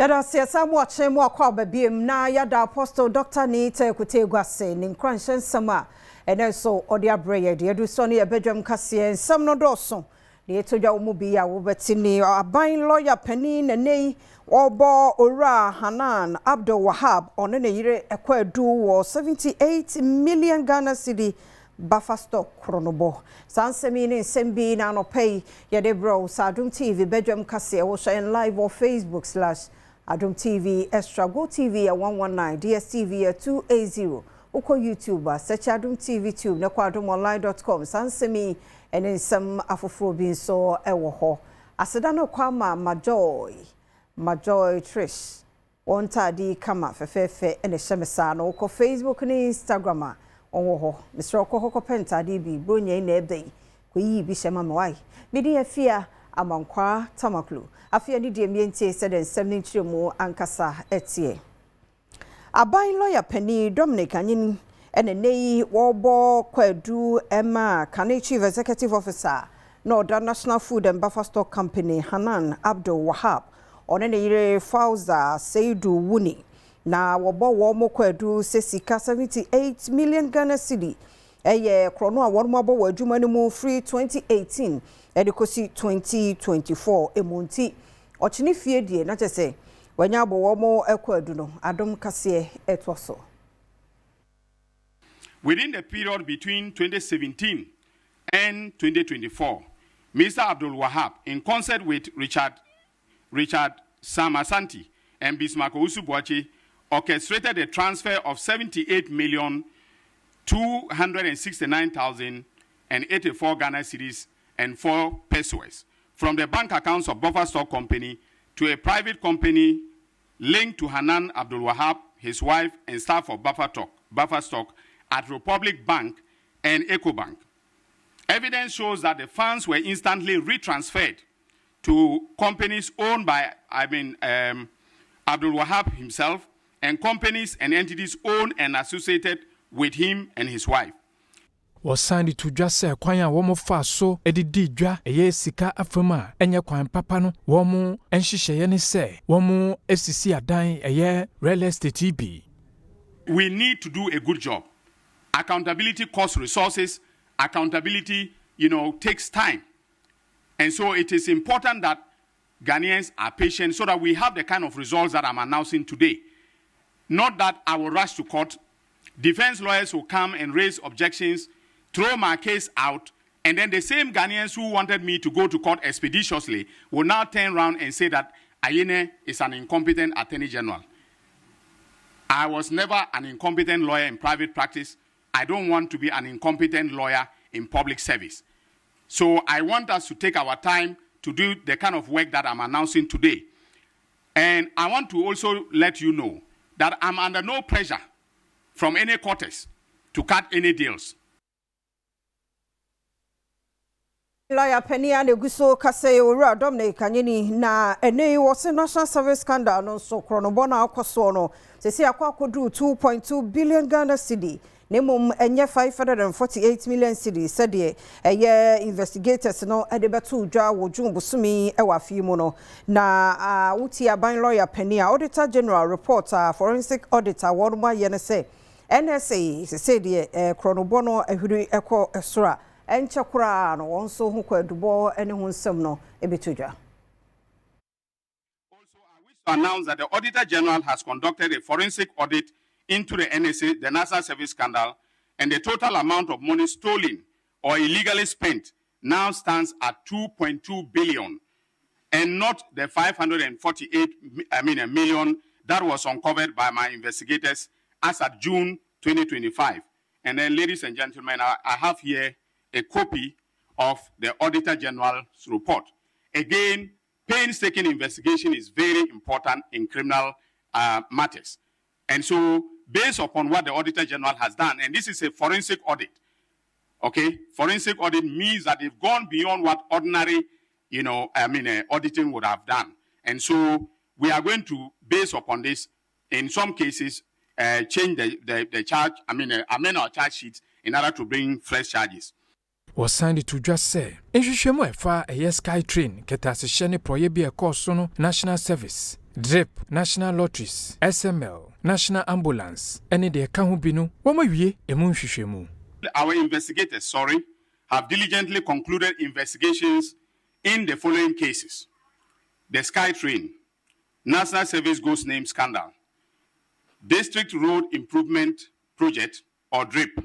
Yada siasa mwache mwakwa babiem na yada Apostle Dr. Nite kutegwase ni nkwanshen sama eneso odi abreye de edu so ne Badwam kase nsam no doso ne etodwa wo bi ya wo betini aban lawyer pani nenei obo ora Hanan Abdul Wahab one ne yire ekwadu wo 78 million Ghana cedi buffer stock kronobo sansemi ne sembi na no pay yade bro Adom TV Badwam kase wo share live on Facebook / Adom TV Extra Go TV at 119 DSTV at 280 Uko YouTube search Adom TV Tube na kwa adomonline.com sansemi ene nsem afoforo bi so ewo ho aseda no kwa Majoy Trish wontadi kama fefefe ene hyemesa no uko Facebook ni Instagram onwo ho Mr. Okoko pentadi bi bronya na ebe ko yi bi hyema mewai medi afia amankwa tamaklu afia ni de mientie seden 73 mu ankasa etie aban lawyer pani Dominic Anyin ene nei wobo kwadu ema Kane Chief Executive Officer no the National Food and Buffer Stock Company Hanan Abdul Wahab onene yire Fauza Seidu Wuni na wobo wo kwadu sesika 78 million Ghana cedi eye krono a wonmo wo adwuma ne mu free 2018 edikosi 2024 emonti ochini fie die na chese wanya bo wo ekwadu no Adom kase etwoso. Within the period between 2017 and 2024, Mr. Abdul Wahab, in concert with Richard Samasanti and Bismarck Usubuachi, orchestrated a transfer of 78,269,084 Ghana cedis and 4 pesos from the bank accounts of Buffer Stock Company to a private company linked to Hanan Abdul Wahab, his wife, and staff of Buffer Stock at Republic Bank and EcoBank. Evidence shows that the funds were instantly retransferred to companies owned by Abdul Wahab himself and companies and entities owned and associated with him and his wife. Was signed to just say kwanya womo fa so edidi dwa eye sika afama enye kwan papa no womo enhihye ne se womo esisi adan eye real estate ibi. We need to do a good job. Accountability costs resources. Accountability, takes time. And so it is important that Ghanaians are patient so that we have the kind of results that I'm announcing today. Not that I will rush to court. Defense lawyers will come and raise objections, throw my case out, and then the same Ghanaians who wanted me to go to court expeditiously will now turn around and say that Ayene is an incompetent attorney general. I was never an incompetent lawyer in private practice. I don't want to be an incompetent lawyer in public service. So I want us to take our time to do the kind of work that I'm announcing today. And I want to also let you know that I'm under no pressure from any quarters to cut any deals. Lawyer Penny and Guso Kase ora Dominic Anyini na ene was a national service scandal no so chronobona akoso se se akwa kodu 2.2 billion Ghana cedi nemum enye 548 million cedi said eye investigators no edebetu dwa wodun busumi e wafi mu no na wuti aban lawyer Penny Auditor General reporter forensic auditor wonma ye ne se NSS se said chronobono ehuri eko esora enchakura no wonso hu kwadubo ene hu nsem no ebetudwa. Also, I wish to announce that the Auditor General has conducted a forensic audit into the NSA, the National Service Scandal, and the total amount of money stolen or illegally spent now stands at 2.2 billion, and not the 548 million that was uncovered by my investigators as at June 2025. And then, ladies and gentlemen, I have here a copy of the Auditor General's report. Again, painstaking investigation is very important in criminal matters. And so, based upon what the Auditor General has done, and this is a forensic audit, okay? Forensic audit means that they've gone beyond what ordinary, auditing would have done. And so, we are going to, based upon this, in some cases, change the charge, amend our charge sheets in order to bring fresh charges. Was signed to just say, Enhwehwemu efa a Sky Train, Ketase Shene Proye bi e course no national service. DRIP, National Lotteries, SML, National Ambulance, any de account binu, Wamaye, Emun Shishemu. Our investigators, have diligently concluded investigations in the following cases: the SkyTrain, National Service Ghost Name Scandal, District Road Improvement Project, or DRIP,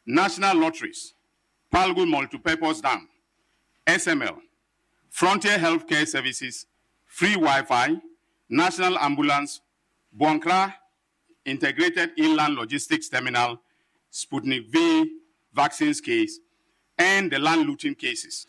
National Lotteries, Palgo Multipurpose Dam, SML, Frontier Healthcare Services, Free Wi-Fi, National Ambulance, Boankra Integrated Inland Logistics Terminal, Sputnik V vaccines case, and the land looting cases.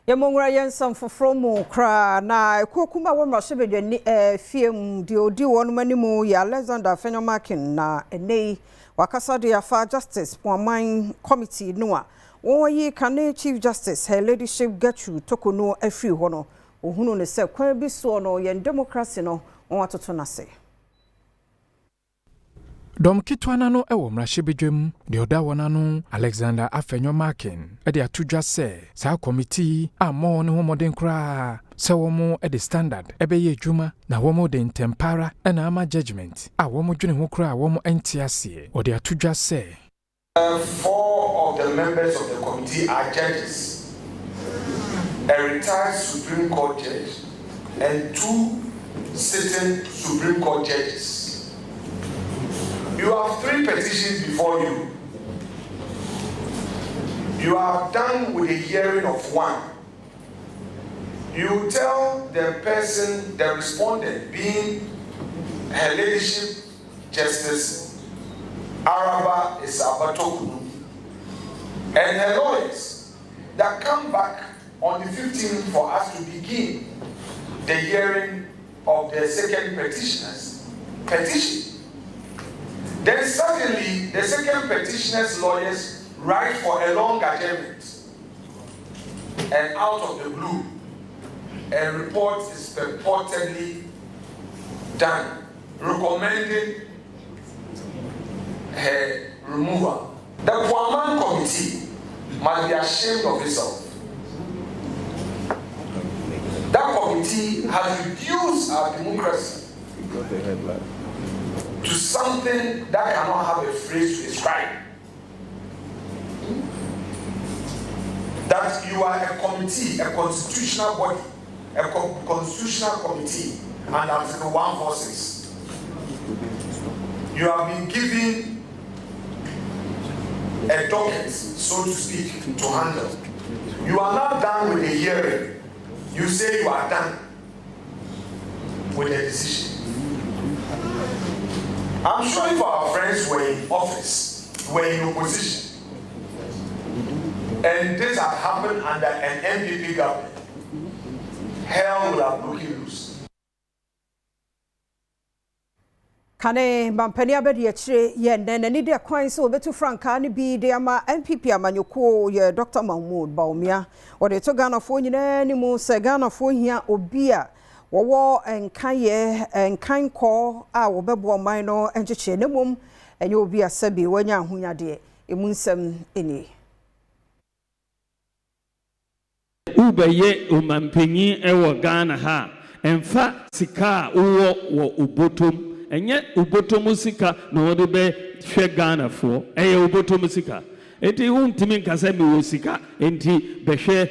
Yamongra yensam foforo mu kra na kokuma wo mrashe bedwe fiem de odi won manimu ya Alexander Fenyomakin na enei wakasa de afa Justice Poaman Committee noa woyi kane Chief Justice Her Ladyship Gertrude Tokono afri ho no ohunu ne se kwan bi so no yen democracy no won atoto na se Dom kitwana no ewo mrashe bedwem de oda wona no Alexander Fenyomakin e de atudwa se sa committee amo ne ho moden kra se womo e de standard e be ye adwuma na womo de ntempara e na ama judgment a womo dwene ho kra womo entiase o de atudwa se 4 of the members of the committee are judges, a retired Supreme Court judge and 2 sitting Supreme Court judges. You have 3 petitions before you. You are done with the hearing of 1. You tell the person, the respondent, being Her Ladyship Justice Araba Isabatokunu, and her lawyers, that come back on the 15th for us to begin the hearing of the second petitioner's petition. Then suddenly, the second petitioner's lawyers write for a long adjournment, and out of the blue, a report is purportedly done recommending her removal. The Poaman Committee must be ashamed of itself. That committee has reduced our democracy to something that cannot have a phrase to describe. That you are a committee, a constitutional body, a constitutional committee under Article 146. You have been given a document, so to speak, to handle. You are not done with the hearing. You say you are done with the decision. I'm sure if our friends were in office, were in opposition, and this had happened under an NPP government, hell would have broken loose. Kane mampani abedi achire ye nene ni de kwan so betu franka ni bi de ama NPP amanyoko ye Dr. Mahmoud Baumia o de to Ghana fo nyina ni mu se Ghana fo hia obi a wo enkan ye enkan ko a wo bebo man no encheche ne mum enye obi asabi wanya ahunya de emunsem eni ubeye umampenyi ewo Ghana ha emfa sika wo ubotom enye ubotom sika na wode be hwe Ghana fo eye ubotom sika enti untimi nkasa mi wo sika enti behwe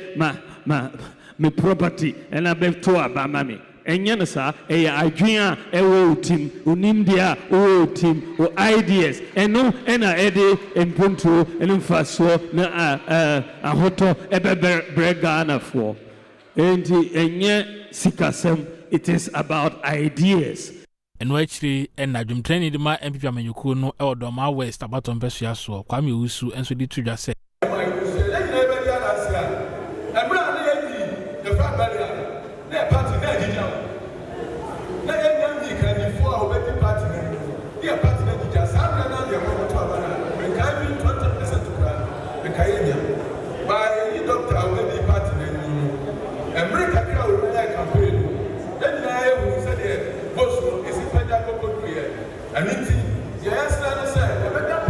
me property ena be to abama me enye no sa eye adwen a ewo utim unimdia o utim o ideas eno ena ede emponto enumfaso na ahoto ebe bre Ghana fo enti enye sikasem. It is about ideas. And actually, and I don't train in my MPP Amanyuku no Adom West about on Bessia so Kwame Usu and so did to just say. And it yes, I said, I bet that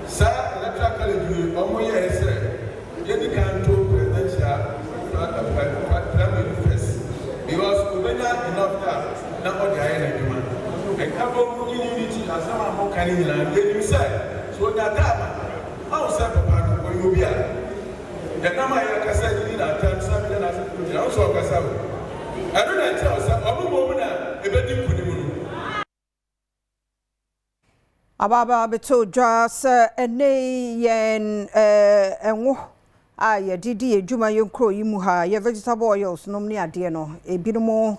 sir, electrical na ɔde ayɛ n'adwuma ɛkabɔ mu unity asɛm a mɔka ne nyinaa yɛnim sɛ so ɔnya taama awo sɛ papa no ɔyɛ obi a yɛnam a yɛkasa gyini na atam sa bi na asɛ gyina wo sɛ ɔkasa wo ɛno na ɛkyerɛ wo sɛ ɔmo mu na ɛbɛdi nkonim no Ababa beto dwa se ene yen enwo a ye didi edwuma ye nkro yi mu ha ye vegetable oils nom ne ade no ebinom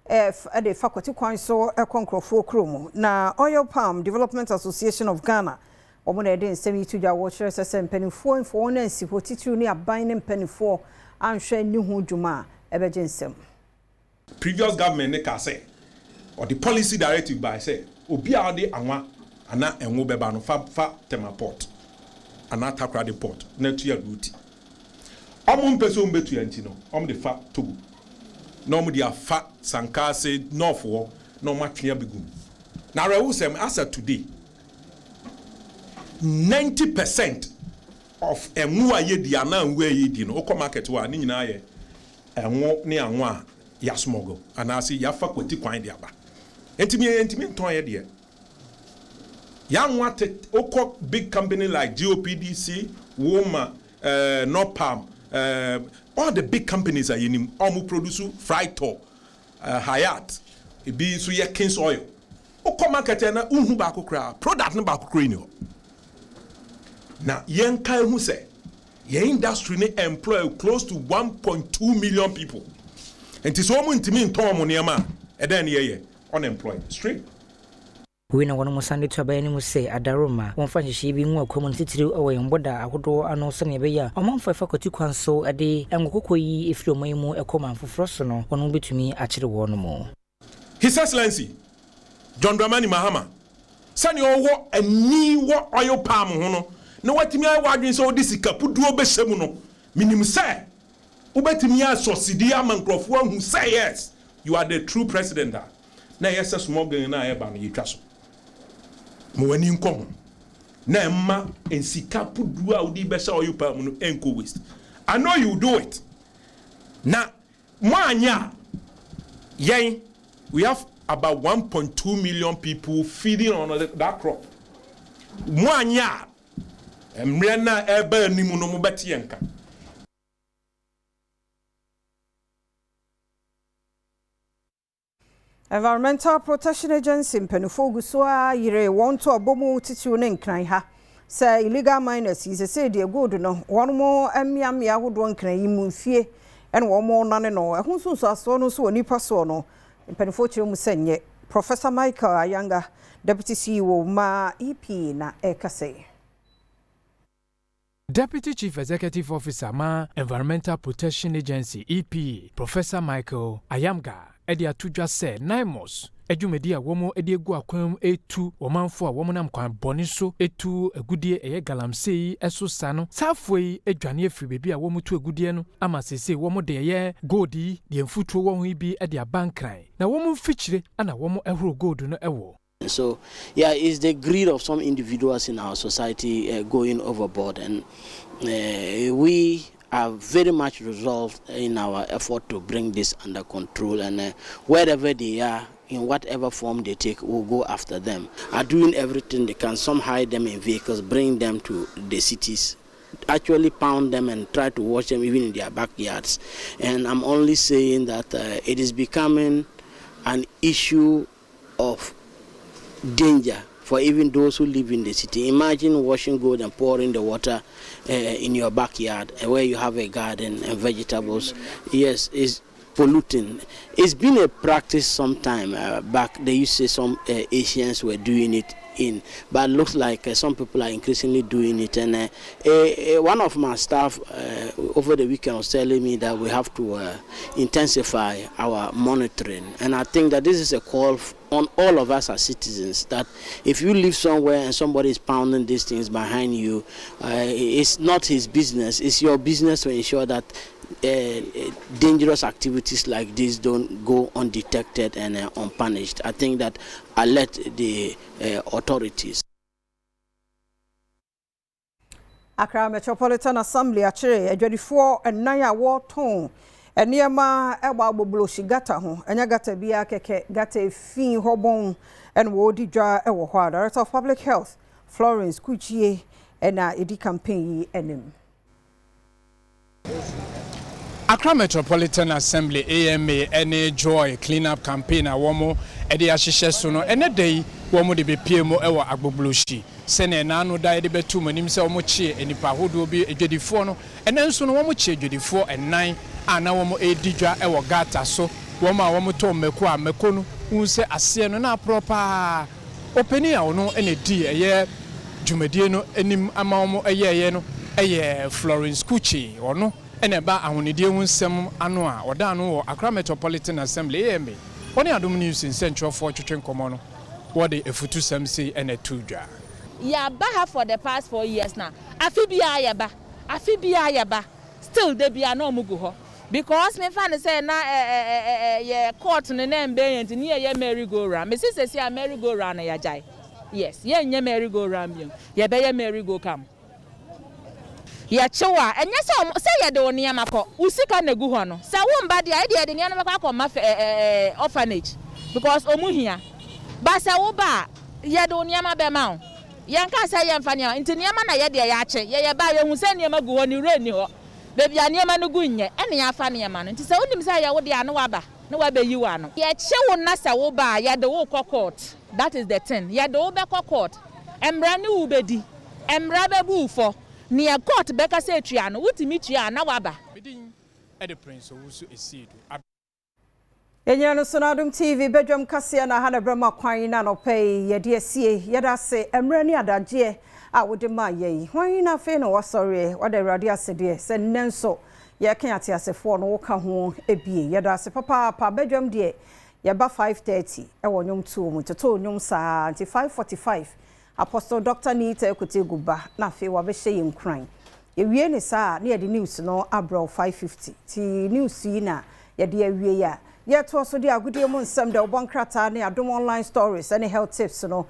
de faculty kwan so ekonkrofo kromu na Oil Palm Development Association of Ghana omo na ede nsem yi tudwa wo kire se mpanifo info na nsipo titiri ne aban ne mpanifo anhwe ni hu dwuma ebeje nsem previous government ne ka say or the policy directive by say obi a de anwa ana enwo beba no fa tema port ana takra de port na tuya duty omo mpeso mbetu yanti no omo de fa togo na omo de afa sankase north wo na omo atwea begum na rewu sem as of today 90% of enwo aye di ana enwo aye di no okọ market wa ni nyina aye enwo ne anwo a ya smuggle ana asi ya fa kwati kwan de aba entimi nton ye de young wanted oko big company like GOPDC, Woma, Nopam, all the big companies are in almost produce Frytor, Hayat, it be so ye King's Oil. Oko market na unhu ba kokra, product no ba kokra ni. Na yen kai hu say, ye industry ne employ close to 1.2 million people. And this woman intimi nton mo niam a, e den ye unemployed. Straight. We na wono Sunday to abani mu say Adaroma won fa hyehyɛ bi nwu akwam no titiri o yen boda agodo ano se ne be ya omanfa faculty kwan so ade engokoko yi efiri oman mu ekoma foforo so no wono betumi akire wo no mo His Excellency John Dramani Mahama sani owo ani wo Oil Palm ho no na watimi awadwen so odi sika puduo be hyɛmu no minim sɛ ubetimi asosidi amankrofo ahu say yes you are the true president na yes small gain na eba no yitwa so Mwani nkom na emma ensika pudu a odi be Oil Palm no enko waste. I know you do it. Na mwanya yen we have about 1.2 million people feeding on that crop. Mwanya emrena ebe nimu no mobeti yenka. Environmental Protection Agency mpanufo gusua yire won to abomu titiwo ne nkran ha say illegal miners is say de gold no won mo amiamia hodo nkran yi mu mfie ene won mo nane no ehun sunso aso no so onipa so no mpanufo kire mu senye Professor Michael Ayanga Deputy CEO ma EP na ekase Deputy Chief Executive Officer ma Environmental Protection Agency EP Professor Michael Ayanga edi atudwa se naimos edwumedi a womo edi egu akwam etu womanfo a womonam kwan boni so etu agudie eye galamsei eso sano safoi edwane afiri bebi a womutu agudie no ama sese womo de eye goldi de mfutuo wo ho bi edi abankran na womo fichire ana womo ehoro gold no ewo. So, yeah, it's the greed of some individuals in our society going overboard, and we are very much resolved in our effort to bring this under control, and wherever they are, in whatever form they take, we'll go after them. Are doing everything they can, some hide them in vehicles, bring them to the cities, actually pound them and try to wash them even in their backyards. And I'm only saying that it is becoming an issue of danger for even those who live in the city. Imagine washing gold and pouring the water in your backyard where you have a garden and vegetables. Yes, it's polluting. It's been a practice some time back. They used to say some Asians were doing it but it looks like some people are increasingly doing it. And one of my staff over the weekend was telling me that we have to intensify our monitoring. And I think that this is a call on all of us as citizens, that if you live somewhere and somebody is pounding these things behind you, it's not his business. It's your business to ensure that dangerous activities like this don't go undetected and unpunished. I think that I let the authorities. Accra Metropolitan Assembly actually 24 and 9 award ton Eniema eba bobloshi gata ho enya gata bia keke gata efin hobon en wo di dwa ewo ho Director of Public Health Florence Kuchie ena edi campaign yi enem. Accra Metropolitan Assembly AMA any joy cleanup campaign a womo edi ahihye so no ene dei womo de bepie mo ewo agbobloshi sene na anu da edi betu manim se womo chie enipa hodo bi edwedifo no ene nso no womo chie edwedifo enan ana womo edi dwa ewo gata so womo a womo to meko a meko no unse ase no na proper openi a wono ene di eye dwumadie no enim ama womo eye no eye Florence Kuchi wono ene ba ahonidie hu nsem ano a oda no wo Accra Metropolitan Assembly AMA woni Adom News in Central for twetwen komo no what the efutu sam say ene tudwa ya ba for the past 4 years now afi bia ya ba still they be no mugu ho because me fan say na ye court ne na mbe yent ni ye merry go round me say say merry go round ya jai yes ye nye merry go round bi ye be ye merry go come ya chewa enye se ye de oni amako usika na gu ho no se wo mba dia e de ne no makwa ma orphanage because omuhia ba se wo ba ye de oni ama be ma o ye nka se ye mfa ne nti ne ama na ye de ya che ye ba ye hu se ne ma gu ho ni re ni ho bebi ane ma no gu nye ene ya fa ne ma no nti se wonim se ye wo de ane wa ba ne wa be yi wa no ye chewo na se wo ba ye de wo court that is the thing ye de wo be court emra ne wo bedi emra be bu fo near court beka say tria no wutimi tria na waba medin e de prince owusu esidu Enya no Adom TV Badwam kase na hana brama kwan na no pay ye de asie ye da se emra ni adaje a wode ma ye hwan na fe no wasore wode awrade asede se nenso ye kan ate asefo no wo ka ho ebie ye da se papa Badwam de ye ba 5:30 e wo nyom tu mu toto nyom sa anti 5:45 Apostle Dr. Nita Ekote Guba na fe wa be hye nkran ye wie ne sa na ye de news no abro 5:50 ti news yi na ye de awie ya ye to so de agudie mu nsem de obonkrata ne Adom online stories and health tips no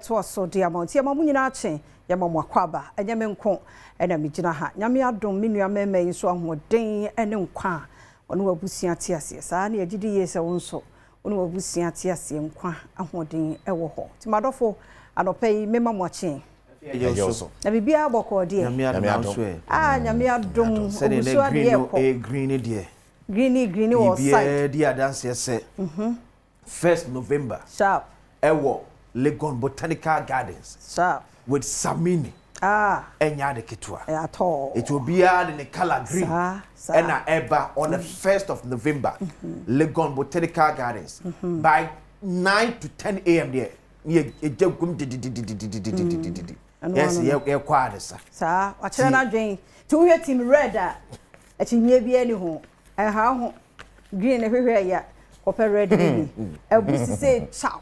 to so de amount ye mamu nyina ache ye mamu akwaba enye me nko ena me gina ha nyame Adom me nua meme yi so ahoden ene nkwa ono wabusia te ase sa na ye gidi ye se wonso ono wabusia te ase nkwa ahoden ewo ho ti madofo anopei mema mwache na bibia aboko die nyame Adom so green die green was side dia dance say 1st November sharp ewo Legon Botanical Gardens sharp with Samini enya de ketwa at all it will be in the color green and eba on the 1st of November Legon Botanical Gardens by 9 to 10 a.m. there ye jegum yes ye kwade sa achira na dwen ti wo team red a achinyie bi ani ho ha ho green hwehwe ya kope red ni abusi say chow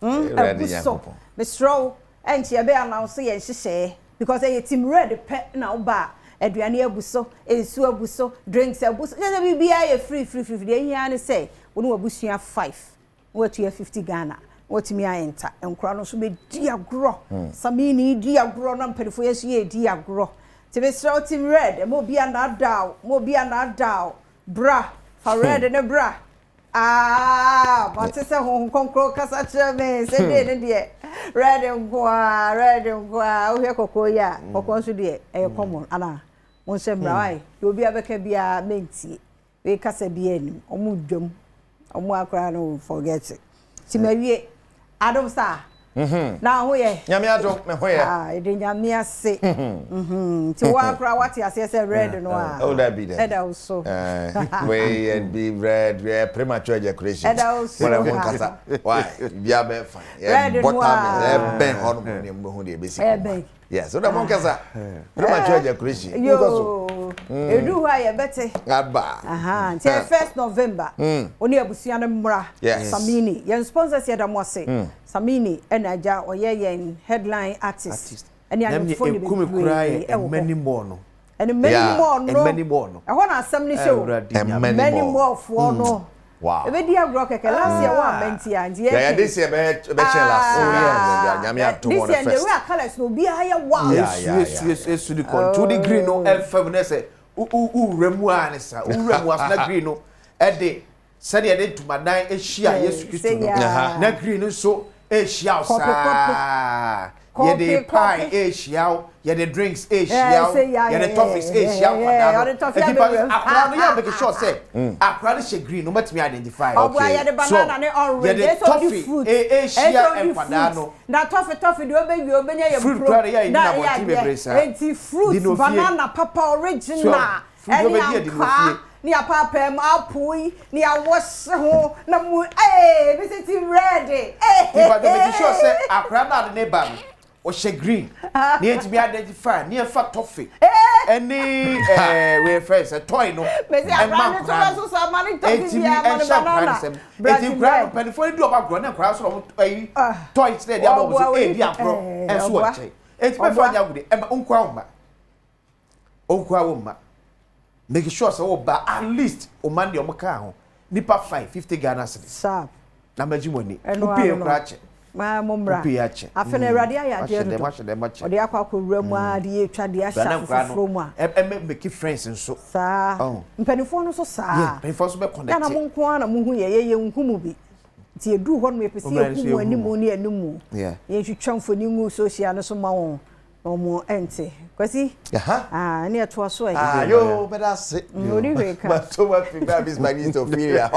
abuso mistro enchi ebe announce ye nhyehyɛ because ye team red pe na oba aduane abuso ensu abuso drinks abuso na bibia ye free dey hia ne say wonu abusua 5 watu ya 50 Ghana wotimi ayenta enkura no so be diagro samini diagro na mpelifo yesu ye diagro tibesra team red mo bia na daw bra fa red ne bra but se hon konkro kasa cheme se de red ngwa o he kokoya kokon so de e common ana won se bra wai yo bia beka bia menti we kasa bia nim omu dwam omu akra no forget it timawie Adom sa na ho ye nyame Adom me ho ye ede nyame ase ti wa kra wati ase se red no oh that be there eda also we be red we premature ejaculation eda also why bia be fine bottom ben hormone ne mo ho de be si yes so that mon kasa premature ejaculation yo edu ha ye bete aba ti 1st November oni abusua ne mra Samini yen sponsors ye da mo se Samini enaja oye headline artist eni an phone be many more no and many more no e ho na asem ni show many more for no wow e be dia gro keke last year wa menti and yeah this year be last year nyame ato this year the way colors no be higher wow yes to the green no FM na say remu anisa remu asna green no ede said ye dey to madan ehia Yesu Kristo no na green no so ehia osa ye dey pie ehia ye dey drinks ehia ye dey toffees ehia kwada akra no ya make sure say akra no she green no matimi identify okay ye dey banana ne orange ye dey toffee ehia and kwada no na toffee de obenya ye fruit kwada ya ina boti bebresa enti fruit banana papa original ni apapa ma apoi ni awose ho na mu visit ready if I make sure say akra na de ba o she green ni enti be identify ni fa toffee any we friends a toy no me say akra no so mani toffee bia ma banana enti kra no penifo di oba gro na kra so toy today dia ba mo say bi akro enso o che enti be fa nya gude e ma onkwa wo ma make sure say oba at least o man de o maka ho nipa 550 Ghana cedis sir na majimoni upie krache ma momra upie ache afena awrade aya de do o de akwa kwura mu a de etwa de asha foforo mu a make friends nso sir mpanifo no so sir mpanifo so be connect na mo nko na mo hu ye nhu mu bi ti edu ho no epese eku mu animu ni animu ye twitwa mfoni ngu social no so ma won omo ente kwasi ni eto so yo better sit no ri we ka but so much people is my need to feel